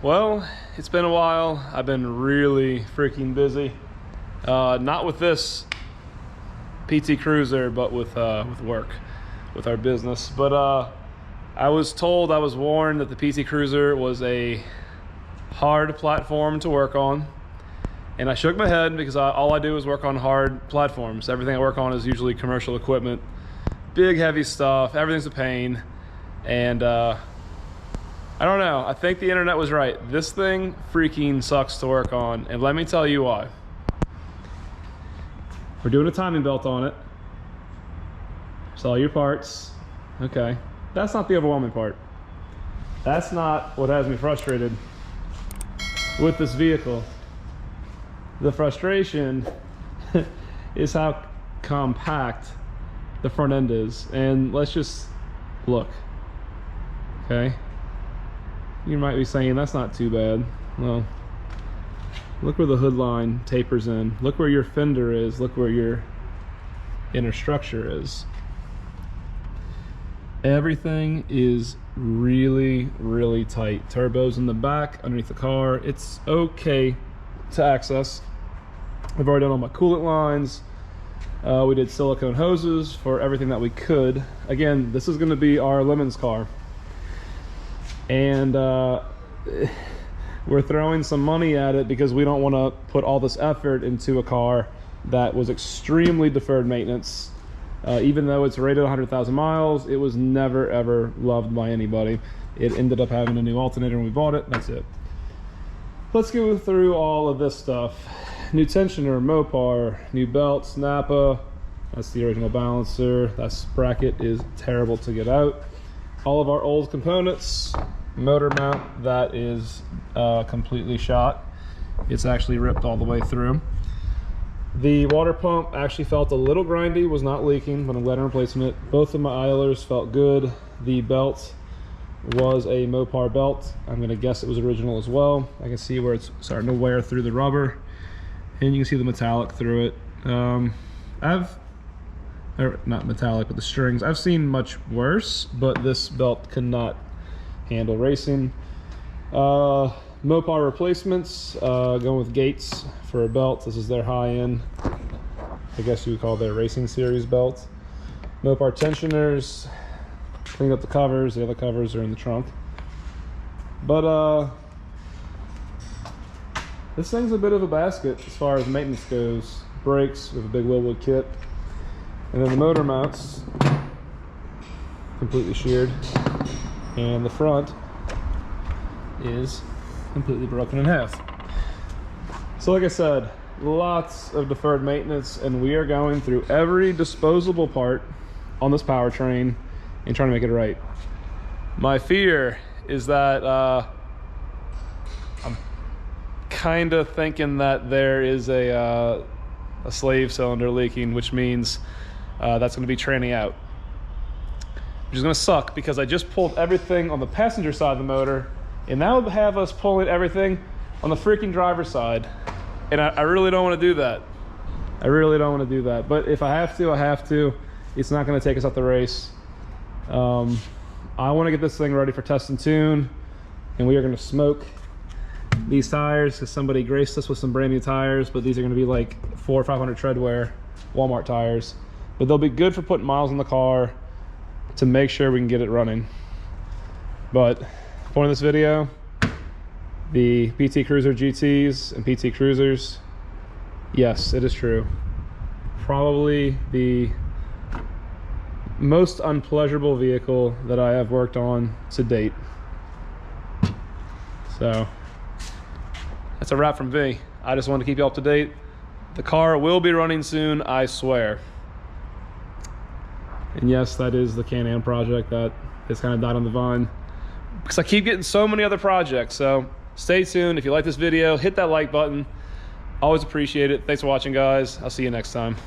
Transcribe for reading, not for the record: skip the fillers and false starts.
Well, it's been a while. I've been really freaking busy. Not with this PT Cruiser, but with work, with our business. But I was warned that the PT Cruiser was a hard platform to work on. And I shook my head because all I do is work on hard platforms. Everything I work on is usually commercial equipment, big heavy stuff, everything's a pain. And I don't know, I think the internet was right. This thing freaking sucks to work on, and let me tell you why. We're doing a timing belt on it. Saw your parts. Okay, that's not the overwhelming part. That's not what has me frustrated with this vehicle. The frustration is how compact the front end is. And let's just look, okay? You might be saying that's not too bad. Well, look where the hood line tapers in. Look where your fender is. Look where your inner structure is. Everything is really, really tight. Turbos in the back, underneath the car. It's okay to access. I've already done all my coolant lines. We did silicone hoses for everything that we could. Again, this is going to be our Lemons car. And we're throwing some money at it because we don't want to put all this effort into a car that was extremely deferred maintenance. Even though it's rated 100,000 miles, it was never ever loved by anybody. It ended up having a new alternator when we bought it. That's it. Let's go through all of this stuff. New tensioner, Mopar, new belts, Napa. That's the original balancer. That sprocket is terrible to get out. All of our old components. Motor mount that is completely shot. It's actually ripped all the way through. The water pump actually felt a little grindy, was not leaking, but I'm glad I'm replacing it. Both of my idlers felt good. The belt was a Mopar belt. I'm gonna guess it was original as well. I can see where it's starting to wear through the rubber, and you can see the metallic through it. Not metallic, but the strings. I've seen much worse, but this belt could not handle racing. Mopar replacements, going with Gates for a belt. This is their high-end, I guess you would call their racing series belt. Mopar tensioners, cleaned up the covers. The other covers are in the trunk. But this thing's a bit of a basket as far as maintenance goes. Brakes with a big Wilwood kit. And then the motor mounts, completely sheared. And the front is completely broken in half. So like I said, lots of deferred maintenance, and we are going through every disposable part on this powertrain and trying to make it right. My fear is that I'm kind of thinking that there is a slave cylinder leaking, which means that's going to be tranny out, which is going to suck because I just pulled everything on the passenger side of the motor, and that would have us pulling everything on the freaking driver's side. And I really don't want to do that. I really don't want to do that. But if I have to, I have to. It's not going to take us out the race. I want to get this thing ready for test and tune, and we are going to smoke these tires because somebody graced us with some brand new tires, but these are going to be like 400 or 500 treadwear Walmart tires. But they'll be good for putting miles in the car to make sure we can get it running. But point of this video, the PT Cruiser GTs and PT Cruisers, yes, it is true. Probably the most unpleasurable vehicle that I have worked on to date. So that's a wrap from V. I just wanted to keep you up to date. The car will be running soon, I swear. And yes, that is the Can-Am project that has kind of died on the vine, because I keep getting so many other projects. So stay tuned. If you like this video, hit that like button. Always appreciate it. Thanks for watching, guys. I'll see you next time.